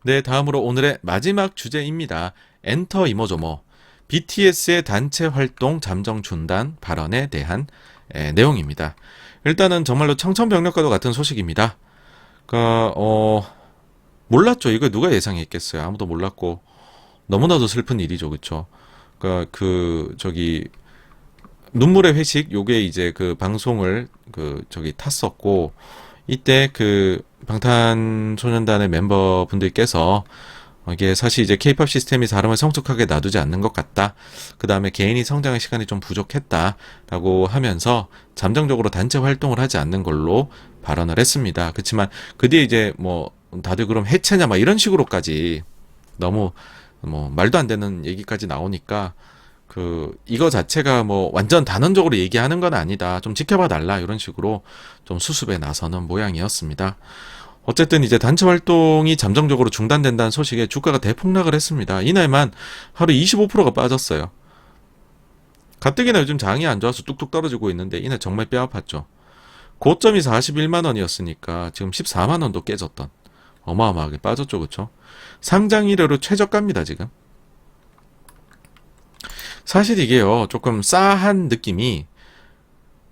네, 다음으로 오늘의 마지막 주제입니다. 엔터 이모저모. BTS의 단체 활동 잠정 중단 발언에 대한 내용입니다. 일단은 정말로 청천벽력과도 같은 소식입니다. 그러니까 몰랐죠. 이거 누가 예상했겠어요. 아무도 몰랐고 너무나도 슬픈 일이죠, 그렇죠? 그러니까 눈물의 회식 요게 이제 그 방송을 탔었고 이때 그 방탄소년단의 멤버분들께서 이게 사실 이제 케이팝 시스템이 사람을 성숙하게 놔두지 않는 것 같다. 그 다음에 개인이 성장할 시간이 좀 부족했다라고 하면서 잠정적으로 단체 활동을 하지 않는 걸로 발언을 했습니다. 그렇지만 그 뒤에 이제 뭐 다들 그럼 해체냐 막 이런 식으로까지 너무 뭐 말도 안 되는 얘기까지 나오니까 이거 자체가 뭐 완전 단언적으로 얘기하는 건 아니다. 좀 지켜봐 달라. 이런 식으로 좀 수습에 나서는 모양이었습니다. 어쨌든 이제 단체 활동이 잠정적으로 중단된다는 소식에 주가가 대폭락을 했습니다. 이날만 하루 25%가 빠졌어요. 가뜩이나 요즘 장이 안 좋아서 뚝뚝 떨어지고 있는데 이날 정말 뼈 아팠죠. 고점이 41만 원이었으니까 지금 14만 원도 깨졌던 어마어마하게 빠졌죠. 그쵸? 상장 이래로 최저가입니다. 지금. 사실 이게요 조금 싸한 느낌이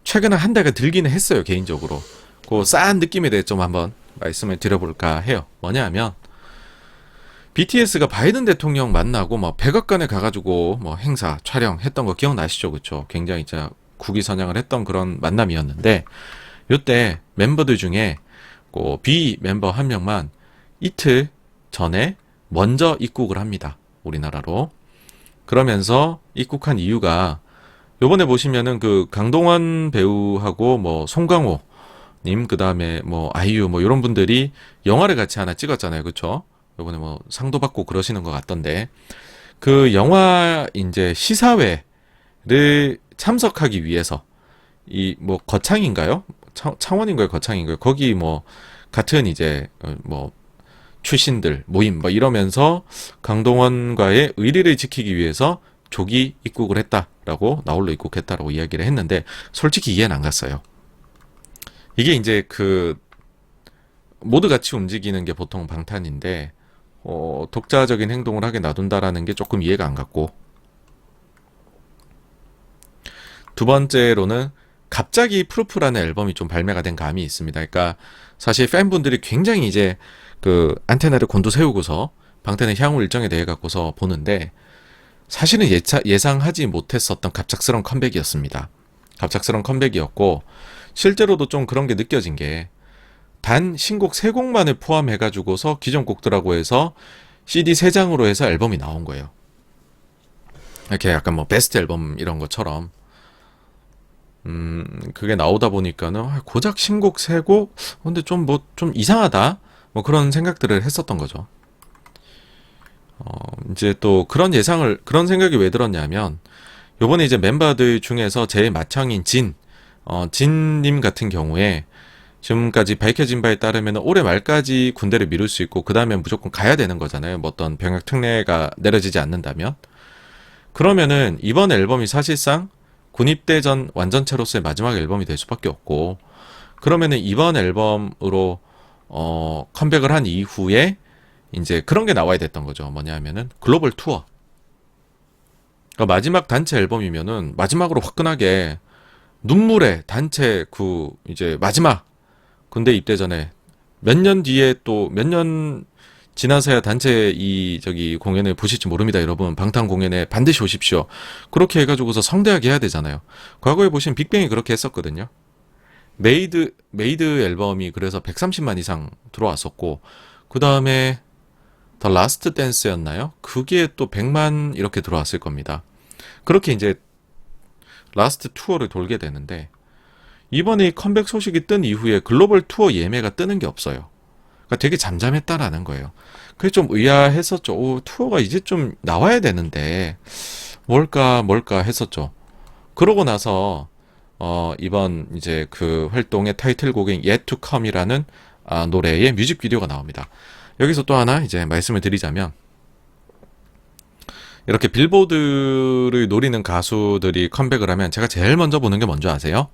최근에 한 달간 들기는 했어요. 개인적으로 그 싸한 느낌에 대해 좀 한번 말씀을 드려볼까 해요. 뭐냐 하면 BTS가 바이든 대통령 만나고 뭐 백악관에 가가지고 뭐 행사 촬영했던 거 기억나시죠? 그쵸? 굉장히 진짜 국위선양을 했던 그런 만남이었는데 요때 멤버들 중에 B 멤버 한 명만 이틀 전에 먼저 입국을 합니다. 우리나라로. 그러면서 입국한 이유가 요번에 보시면은 그 강동원 배우하고 뭐 송강호 님 그다음에 뭐 아이유 뭐 이런 분들이 영화를 같이 하나 찍었잖아요. 그쵸? 요번에 뭐 상도 받고 그러시는 것 같던데 그 영화 이제 시사회를 참석하기 위해서 이 뭐 거창인가요? 창원인가요? 거창인가요? 거기 뭐 같은 이제 뭐 출신들 모임 뭐 이러면서 강동원과의 의리를 지키기 위해서 조기 입국을 했다라고 나홀로 입국했다라고 이야기를 했는데 솔직히 이해는 안 갔어요. 이게 이제 모두 같이 움직이는 게 보통 방탄인데 독자적인 행동을 하게 놔둔다라는 게 조금 이해가 안 갔고 두 번째로는 갑자기 프루프라는 앨범이 좀 발매가 된 감이 있습니다. 그러니까 사실 팬분들이 굉장히 이제 안테나를 곤두세우고서 방탄의 향후 일정에 대해 갖고서 보는데 사실은 예상하지 못했었던 갑작스러운 컴백이었습니다. 갑작스러운 컴백이었고 실제로도 좀 그런 게 느껴진 게 단 신곡 3곡만을 포함해가지고서 기존 곡들하고 해서 CD 3장으로 해서 앨범이 나온 거예요. 이렇게 약간 뭐 베스트 앨범 이런 것처럼 그게 나오다 보니까는 고작 신곡 3곡 근데 좀 이상하다 뭐 그런 생각들을 했었던 거죠. 이제 또 그런 생각이 왜 들었냐면 요번에 이제 멤버들 중에서 제일 맏형인 진님 같은 경우에 지금까지 밝혀진 바에 따르면 올해 말까지 군대를 미룰 수 있고 그 다음에 무조건 가야 되는 거잖아요. 뭐 어떤 병역 특례가 내려지지 않는다면. 그러면은 이번 앨범이 사실상 군입대 전 완전체로서의 마지막 앨범이 될 수밖에 없고 그러면은 이번 앨범으로 컴백을 한 이후에 이제 그런 게 나와야 됐던 거죠. 뭐냐 하면은 글로벌 투어. 그러니까 마지막 단체 앨범이면은 마지막으로 화끈하게 눈물의 단체 이제 마지막 군대 입대 전에 몇 년 뒤에 또 몇 년 지나서야 단체 공연을 보실지 모릅니다. 여러분 방탄 공연에 반드시 오십시오. 그렇게 해가지고서 성대하게 해야 되잖아요. 과거에 보시면 빅뱅이 그렇게 했었거든요. 메이드 앨범이 그래서 130만 이상 들어왔었고 그 다음에 더 라스트 댄스였나요? 그게 또 100만 이렇게 들어왔을 겁니다. 그렇게 이제 라스트 투어를 돌게 되는데 이번에 컴백 소식이 뜬 이후에 글로벌 투어 예매가 뜨는 게 없어요. 그러니까 되게 잠잠했다라는 거예요. 그게 좀 의아했었죠. 투어가 이제 좀 나와야 되는데 뭘까 했었죠. 그러고 나서 이번 이제 그 활동의 타이틀곡인 Yet to Come이라는 노래의 뮤직비디오가 나옵니다. 여기서 또 하나 이제 말씀을 드리자면 이렇게 빌보드를 노리는 가수들이 컴백을 하면 제가 제일 먼저 보는 게 뭔지 아세요?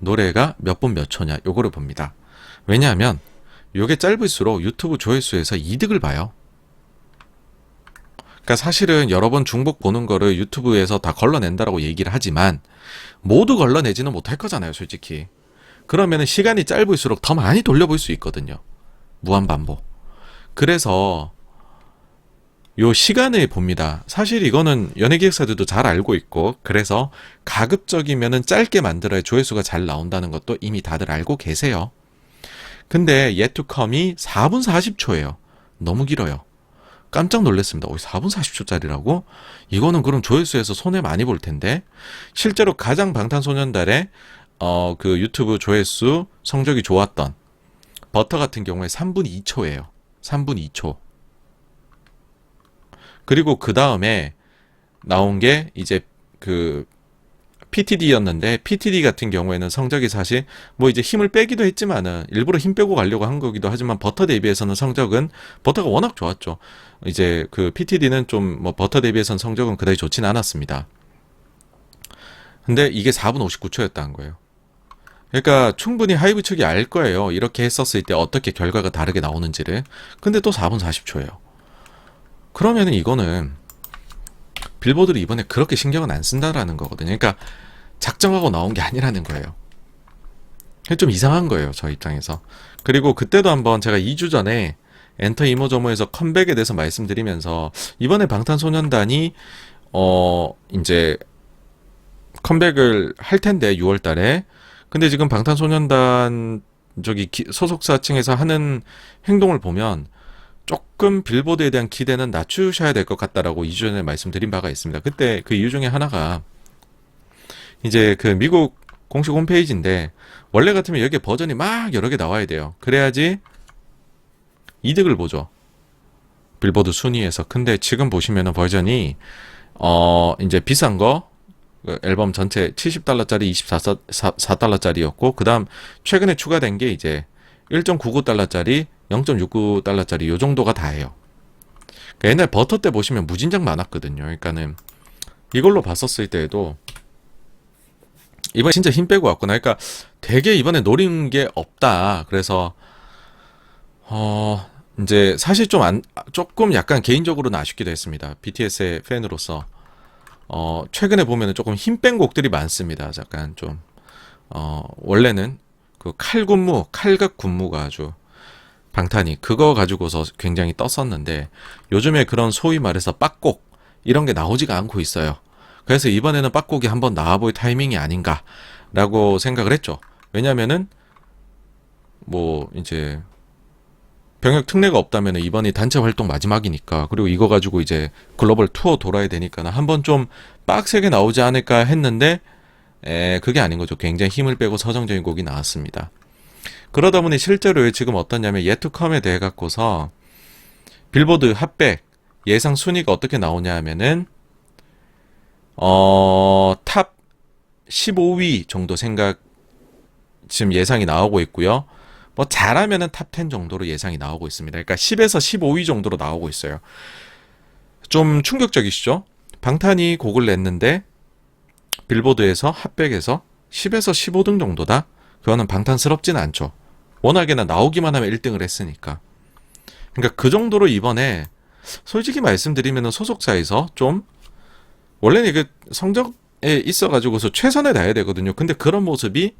노래가 몇 분 몇 초냐 요거를 봅니다. 왜냐하면 요게 짧을수록 유튜브 조회수에서 이득을 봐요. 그러니까 사실은 여러 번 중복 보는 거를 유튜브에서 다 걸러낸다라고 얘기를 하지만 모두 걸러내지는 못할 거잖아요, 솔직히. 그러면은 시간이 짧을수록 더 많이 돌려볼 수 있거든요. 무한반복. 그래서 요 시간을 봅니다. 사실 이거는 연예기획사들도 잘 알고 있고, 그래서 가급적이면은 짧게 만들어야 조회수가 잘 나온다는 것도 이미 다들 알고 계세요. 근데 Yet to Come이 4분 40초예요. 너무 길어요. 깜짝 놀랐습니다. 4분 40초짜리라고? 이거는 그럼 조회수에서 손해 많이 볼 텐데. 실제로 가장 방탄소년단의 그 유튜브 조회수 성적이 좋았던 버터 같은 경우에 3분 2초예요. 3분 2초. 그리고 그 다음에 나온 게 이제 그 PTD였는데, PTD 같은 경우에는 성적이 사실 뭐 이제 힘을 빼기도 했지만은 일부러 힘 빼고 가려고 한 거기도 하지만 버터 대비해서는 성적은 버터가 워낙 좋았죠. 이제 그 PTD는 좀 뭐 버터 대비해서는 성적은 그다지 좋진 않았습니다. 근데 이게 4분 59초였다는 거예요. 그러니까 충분히 하이브 측이 알 거예요. 이렇게 했었을 때 어떻게 결과가 다르게 나오는지를. 근데 또 4분 40초예요. 그러면은 이거는 빌보드를 이번에 그렇게 신경은 안 쓴다라는 거거든요. 그러니까 작정하고 나온 게 아니라는 거예요. 좀 이상한 거예요, 저 입장에서. 그리고 그때도 한번 제가 2주 전에 엔터 이모저모에서 컴백에 대해서 말씀드리면서 이번에 방탄소년단이 이제 컴백을 할 텐데 6월 달에. 근데 지금 방탄소년단 소속사 층에서 하는 행동을 보면 조금 빌보드에 대한 기대는 낮추셔야 될 것 같다라고 2주 전에 말씀드린 바가 있습니다. 그때 그 이유 중에 하나가 이제 그 미국 공식 홈페이지인데, 원래 같으면 여기에 버전이 막 여러 개 나와야 돼요. 그래야지 이득을 보죠, 빌보드 순위에서. 근데 지금 보시면은 버전이 이제 비싼 거 앨범 전체 70달러짜리 24달러짜리였고, 그 다음 최근에 추가된 게 이제 1.99달러짜리 0.69달러짜리 요 정도가 다예요. 그러니까 옛날 버터 때 보시면 무진장 많았거든요. 그러니까는 이걸로 봤었을 때에도 이번에 진짜 힘 빼고 왔구나. 그러니까 되게 이번에 노린 게 없다. 그래서 이제 사실 조금 약간 개인적으로는 아쉽기도 했습니다. BTS의 팬으로서 최근에 보면은 조금 힘 뺀 곡들이 많습니다. 약간 좀 원래는 그 칼각 군무가 아주 방탄이 그거 가지고서 굉장히 떴었는데, 요즘에 그런 소위 말해서 빡곡 이런 게 나오지가 않고 있어요. 그래서 이번에는 빡곡이 한번 나와볼 타이밍이 아닌가라고 생각을 했죠. 왜냐면은 뭐 이제 병역 특례가 없다면 이번이 단체 활동 마지막이니까, 그리고 이거 가지고 이제 글로벌 투어 돌아야 되니까 한번 좀 빡세게 나오지 않을까 했는데 그게 아닌 거죠. 굉장히 힘을 빼고 서정적인 곡이 나왔습니다. 그러다 보니 실제로 지금 어떠냐면 Yet to Come에 대해 갖고서 빌보드 핫백 예상 순위가 어떻게 나오냐 하면은 탑 15위 정도 지금 예상이 나오고 있고요. 뭐 잘하면은 탑 10 정도로 예상이 나오고 있습니다. 그러니까 10에서 15위 정도로 나오고 있어요. 좀 충격적이시죠? 방탄이 곡을 냈는데 빌보드에서 핫백에서 10에서 15등 정도다? 그거는 방탄스럽진 않죠. 워낙에나 나오기만 하면 1등을 했으니까. 그러니까 그 정도로 이번에 솔직히 말씀드리면 소속사에서 좀 원래는 이게 성적에 있어가지고서 최선을 다해야 되거든요. 근데 그런 모습이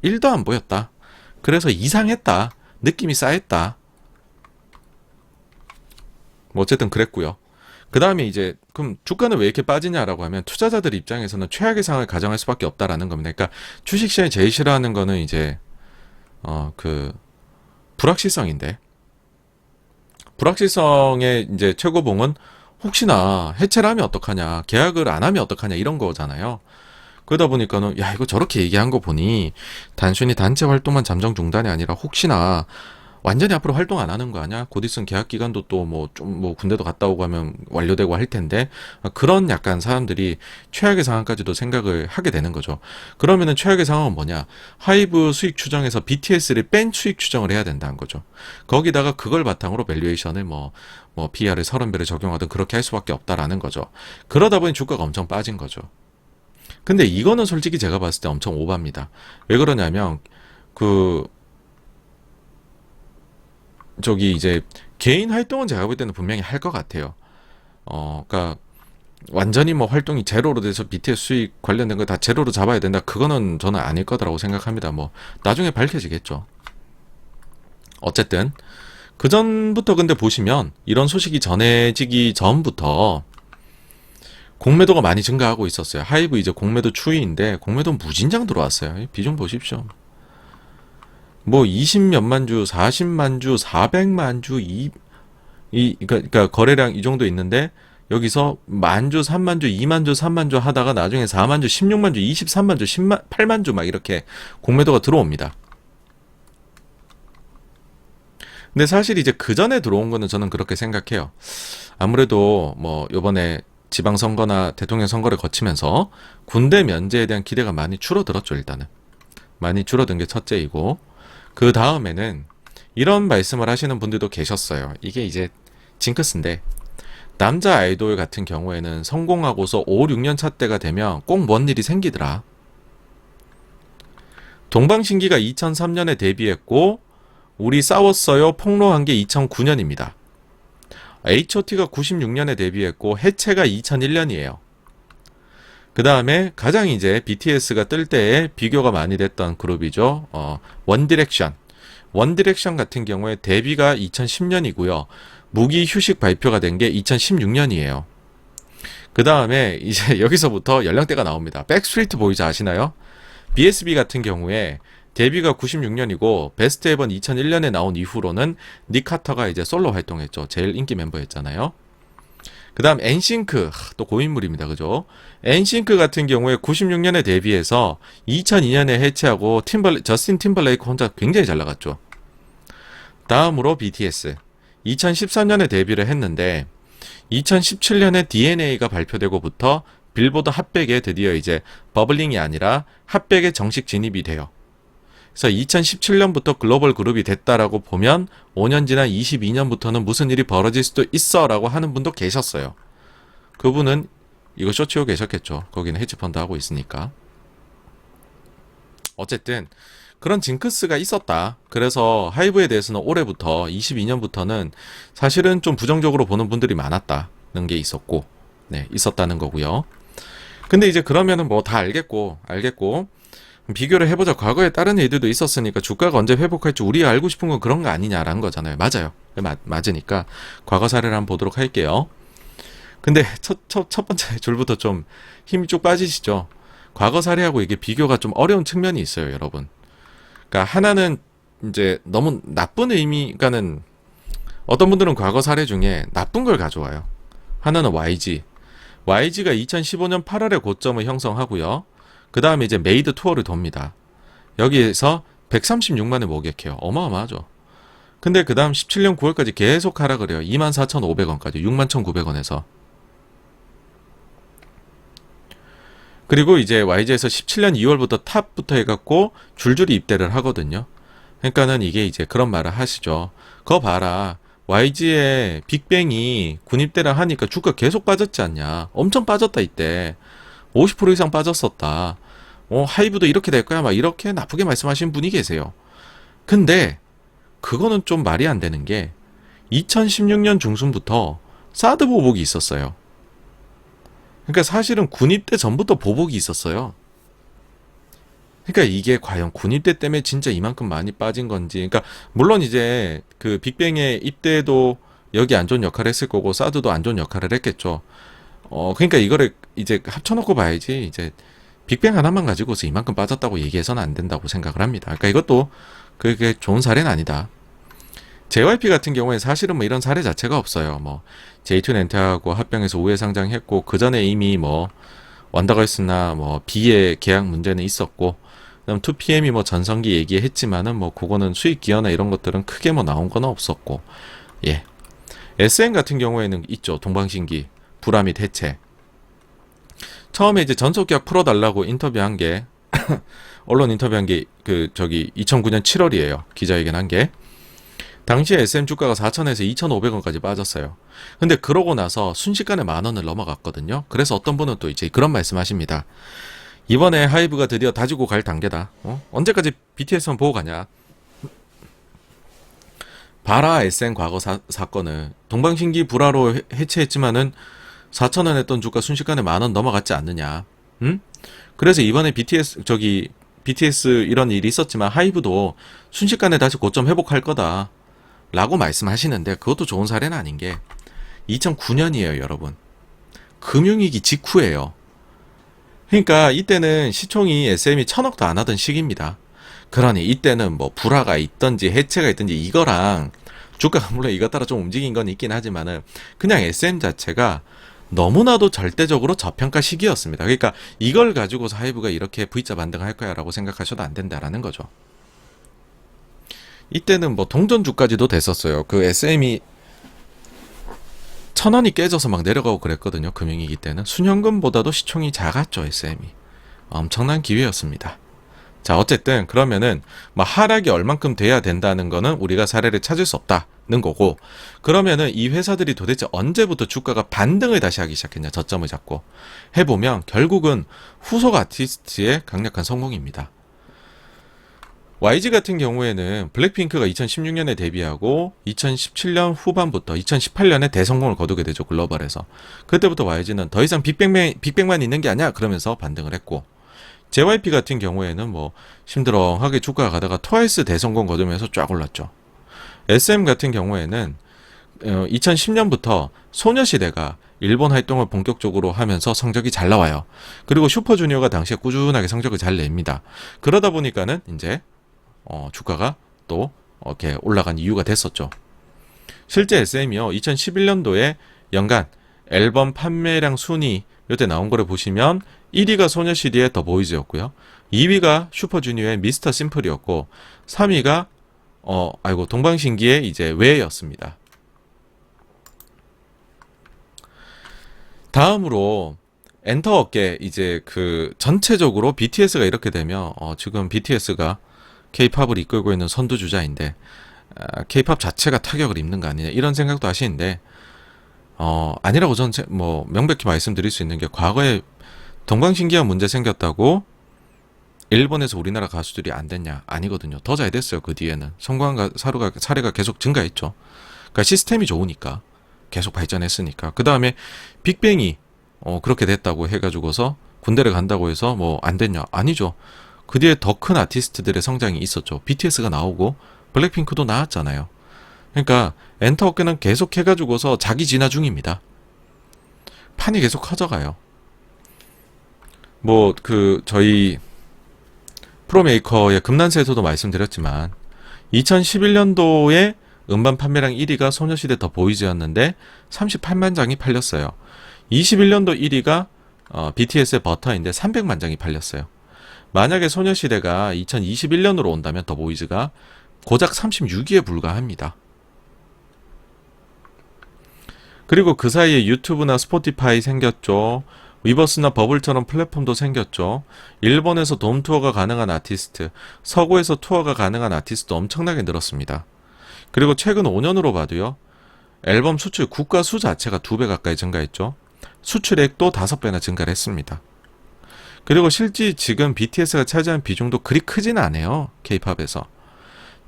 1도 안 보였다. 그래서 이상했다. 느낌이 싸했다. 뭐 어쨌든 그랬고요. 그 다음에 이제 그럼 주가는 왜 이렇게 빠지냐라고 하면 투자자들 입장에서는 최악의 상황을 가정할 수밖에 없다라는 겁니다. 그러니까 주식시장이 제일 싫어하는 거는 이제 그 불확실성인데, 불확실성의 이제 최고봉은 혹시나 해체를 하면 어떡하냐, 계약을 안 하면 어떡하냐 이런 거잖아요. 그러다 보니까는 야 이거 저렇게 얘기한 거 보니 단순히 단체 활동만 잠정 중단이 아니라 혹시나 완전히 앞으로 활동 안 하는 거 아니야? 곧 있으면 계약 기간도 또 뭐 군대도 갔다 오고 하면 완료되고 할 텐데, 그런 약간 사람들이 최악의 상황까지도 생각을 하게 되는 거죠. 그러면은 최악의 상황은 뭐냐? 하이브 수익 추정에서 BTS를 뺀 수익 추정을 해야 된다는 거죠. 거기다가 그걸 바탕으로 밸류에이션을 뭐 PR을 30배를 적용하든 그렇게 할 수밖에 없다라는 거죠. 그러다 보니 주가가 엄청 빠진 거죠. 근데 이거는 솔직히 제가 봤을 때 엄청 오바입니다. 왜 그러냐면 저기 이제 개인 활동은 제가 볼 때는 분명히 할 것 같아요. 그러니까 완전히 뭐 활동이 제로로 돼서 BTS 수익 관련된 거 다 제로로 잡아야 된다. 그거는 저는 아닐 거라고 생각합니다. 뭐 나중에 밝혀지겠죠. 어쨌든 그 전부터 근데 보시면 이런 소식이 전해지기 전부터 공매도가 많이 증가하고 있었어요. 하이브 이제 공매도 추이인데 공매도 무진장 들어왔어요. 비중 보십시오. 뭐 20몇만 주, 40만 주, 400만 주, 그러니까 거래량 이 정도 있는데 여기서 만 주, 3만 주, 2만 주, 3만 주 하다가 나중에 4만 주, 16만 주, 23만 주, 8만 주 막 이렇게 공매도가 들어옵니다. 근데 사실 이제 그 전에 들어온 거는 저는 그렇게 생각해요. 아무래도 뭐 요번에 지방선거나 대통령 선거를 거치면서 군대 면제에 대한 기대가 많이 줄어들었죠, 일단은. 많이 줄어든 게 첫째이고, 그 다음에는 이런 말씀을 하시는 분들도 계셨어요. 이게 이제 징크스인데, 남자 아이돌 같은 경우에는 성공하고서 5, 6년 차 때가 되면 꼭 뭔 일이 생기더라. 동방신기가 2003년에 데뷔했고, 우리 싸웠어요 폭로한 게 2009년입니다. H.O.T가 96년에 데뷔했고 해체가 2001년이에요. 그 다음에 가장 이제 BTS가 뜰 때에 비교가 많이 됐던 그룹이죠. 원디렉션. 원디렉션 같은 경우에 데뷔가 2010년이고요. 무기 휴식 발표가 된 게 2016년이에요. 그 다음에 이제 여기서부터 연령대가 나옵니다. 백스트리트 보이즈 아시나요? BSB 같은 경우에 데뷔가 96년이고 베스트 앨범 2001년에 나온 이후로는 닉 카터가 이제 솔로 활동했죠. 제일 인기 멤버였잖아요. 그 다음 엔싱크, 또 고인물입니다. 그죠? 엔싱크 같은 경우에 96년에 데뷔해서 2002년에 해체하고 저스틴 팀벌레이크 혼자 굉장히 잘 나갔죠. 다음으로 BTS. 2013년에 데뷔를 했는데 2017년에 DNA가 발표되고부터 빌보드 핫백에 드디어 이제 버블링이 아니라 핫백에 정식 진입이 돼요. 그래서 2017년부터 글로벌 그룹이 됐다라고 보면 5년 지난 22년부터는 무슨 일이 벌어질 수도 있어 라고 하는 분도 계셨어요. 그분은 이거 쇼치고 계셨겠죠. 거기는 헤지펀드 하고 있으니까. 어쨌든 그런 징크스가 있었다. 그래서 하이브에 대해서는 올해부터 22년부터는 사실은 좀 부정적으로 보는 분들이 많았다는 게 있었고, 네, 있었다는 거고요. 근데 이제 그러면은 뭐 다 알겠고 비교를 해보자. 과거에 다른 일들도 있었으니까 주가가 언제 회복할지 우리가 알고 싶은 건 그런 거 아니냐라는 거잖아요. 맞아요. 맞으니까 과거 사례를 한번 보도록 할게요. 근데 첫 번째 줄부터 좀 힘이 쭉 빠지시죠. 과거 사례하고 이게 비교가 좀 어려운 측면이 있어요, 여러분. 그러니까 하나는 이제 너무 나쁜 의미가는 어떤 분들은 과거 사례 중에 나쁜 걸 가져와요. 하나는 YG. YG가 2015년 8월에 고점을 형성하고요. 그 다음에 이제 메이드 투어를 돕니다. 여기에서 136만을 모객해요. 어마어마하죠. 근데 그 다음 17년 9월까지 계속 하락을 해요. 24,500원까지 61,900원에서. 그리고 이제 YG에서 17년 2월부터 탑부터 해갖고 줄줄이 입대를 하거든요. 그러니까는 이게 이제 그런 말을 하시죠. 거 봐라. YG의 빅뱅이 군입대를 하니까 주가 계속 빠졌지 않냐. 엄청 빠졌다 이때. 50% 이상 빠졌었다. 하이브도 이렇게 될 거야. 막 이렇게 나쁘게 말씀하시는 분이 계세요. 근데 그거는 좀 말이 안 되는 게 2016년 중순부터 사드 보복이 있었어요. 그러니까 사실은 군입대 전부터 보복이 있었어요. 그러니까 이게 과연 군입대 때문에 진짜 이만큼 많이 빠진 건지. 그러니까 물론 이제 그 빅뱅의 입대도 여기 안 좋은 역할을 했을 거고 사드도 안 좋은 역할을 했겠죠. 그러니까 이거를 이제 합쳐놓고 봐야지. 이제 빅뱅 하나만 가지고서 이만큼 빠졌다고 얘기해서는 안 된다고 생각을 합니다. 그러니까 이것도 그게 좋은 사례는 아니다. JYP 같은 경우에 사실은 뭐 이런 사례 자체가 없어요. 뭐 J2렌트하고 합병해서 우회 상장했고 그 전에 이미 뭐 원더걸스나 뭐 B의 계약 문제는 있었고, 그다음 2PM이 뭐 전성기 얘기했지만은 뭐 그거는 수익 기여나 이런 것들은 크게 뭐 나온 건 없었고, 예. SM 같은 경우에는 있죠. 동방신기 불화 및 해체. 처음에 이제 전속계약 풀어달라고 인터뷰한 게 언론 인터뷰한 게 2009년 7월이에요. 기자회견 한 게. 당시에 SM 주가가 4,000에서 2,500원까지 빠졌어요. 근데 그러고 나서 순식간에 10,000원을 넘어갔거든요. 그래서 어떤 분은 또 이제 그런 말씀하십니다. 이번에 하이브가 드디어 다지고 갈 단계다. 언제까지 BTS만 보고 가냐? 바라 SM 과거 사건을 동방신기 불화로 해체했지만은 4,000원 했던 주가 순식간에 10,000원 넘어갔지 않느냐. 응? 그래서 이번에 BTS 이런 일이 있었지만 하이브도 순식간에 다시 고점 회복할 거다 라고 말씀하시는데, 그것도 좋은 사례는 아닌 게 2009년이에요 여러분. 금융위기 직후예요. 그러니까 이때는 시총이 SM이 1,000억도 안 하던 시기입니다. 그러니 이때는 뭐 불화가 있던지 해체가 있던지 이거랑 주가가 물론 이것 따라 좀 움직인 건 있긴 하지만은 그냥 SM 자체가 너무나도 절대적으로 저평가 시기였습니다. 그러니까 이걸 가지고서 하이브가 이렇게 V자 반등할 거야 라고 생각하셔도 안 된다라는 거죠. 이때는 뭐 동전주까지도 됐었어요. 그 SM이 1,000원이 깨져서 막 내려가고 그랬거든요. 금융위기 때는. 순현금보다도 시총이 작았죠, SM이. 엄청난 기회였습니다. 자, 어쨌든 그러면은 뭐 하락이 얼만큼 돼야 된다는 거는 우리가 사례를 찾을 수 없다는 거고, 그러면은 이 회사들이 도대체 언제부터 주가가 반등을 다시 하기 시작했냐, 저점을 잡고 해보면 결국은 후속 아티스트의 강력한 성공입니다. YG 같은 경우에는 블랙핑크가 2016년에 데뷔하고 2017년 후반부터 2018년에 대성공을 거두게 되죠, 글로벌에서. 그때부터 YG는 더 이상 빅뱅만 있는 게 아니야 그러면서 반등을 했고, JYP 같은 경우에는 뭐 심드렁하게 주가가 가다가 트와이스 대성공 거두면서 쫙 올랐죠. SM 같은 경우에는 2010년부터 소녀시대가 일본 활동을 본격적으로 하면서 성적이 잘 나와요. 그리고 슈퍼주니어가 당시에 꾸준하게 성적을 잘 냅니다. 그러다 보니까는 이제 주가가 또 이렇게 올라간 이유가 됐었죠. 실제 SM이요 2011년도에 연간 앨범 판매량 순위 이때 나온 거를 보시면 1위가 소녀시대의 더 보이즈였고요. 2위가 슈퍼주니어의 미스터 심플이었고 3위가 동방신기의 이제 웨였습니다. 다음으로 엔터 업계 이제 그 전체적으로 BTS가 이렇게 되면 지금 BTS가 K-팝을 이끌고 있는 선두주자인데 K-팝 자체가 타격을 입는 거 아니냐 이런 생각도 하시는데 아니라고 저는 뭐 명백히 말씀드릴 수 있는 게, 과거에 동방신기가 문제 생겼다고 일본에서 우리나라 가수들이 안 됐냐? 아니거든요. 더 잘 됐어요. 그 뒤에는 성공한 사례가 계속 증가했죠. 그러니까 시스템이 좋으니까 계속 발전했으니까. 그 다음에 빅뱅이 그렇게 됐다고 해가지고서 군대를 간다고 해서 뭐 안 됐냐? 아니죠. 그 뒤에 더 큰 아티스트들의 성장이 있었죠. BTS가 나오고 블랙핑크도 나왔잖아요. 그러니까 엔터 업계는 계속 해가지고서 자기 진화 중입니다. 판이 계속 커져가요. 뭐 저희 프로메이커의 금난세에서도 말씀드렸지만 2011년도에 음반 판매량 1위가 소녀시대 더 보이즈였는데 38만 장이 팔렸어요. 21년도 1위가 BTS의 버터인데 300만 장이 팔렸어요. 만약에 소녀시대가 2021년으로 온다면 더 보이즈가 고작 36위에 불과합니다. 그리고 그 사이에 유튜브나 스포티파이 생겼죠. 위버스나 버블처럼 플랫폼도 생겼죠. 일본에서 돔 투어가 가능한 아티스트, 서구에서 투어가 가능한 아티스트도 엄청나게 늘었습니다. 그리고 최근 5년으로 봐도요. 앨범 수출 국가 수 자체가 2배 가까이 증가했죠. 수출액도 5배나 증가를 했습니다. 그리고 실제 지금 BTS가 차지한 비중도 그리 크진 않아요. K-팝에서.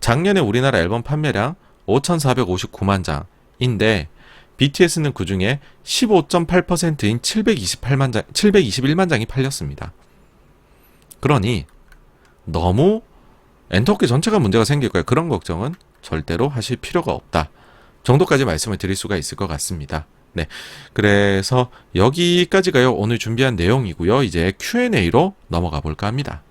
작년에 우리나라 앨범 판매량 5,459만 장인데 BTS는 그 중에 15.8%인 721만 장이 팔렸습니다. 그러니 너무 엔터업계 전체가 문제가 생길 거예요. 그런 걱정은 절대로 하실 필요가 없다 정도까지 말씀을 드릴 수가 있을 것 같습니다. 네, 그래서 여기까지가요 오늘 준비한 내용이고요. 이제 Q&A로 넘어가 볼까 합니다.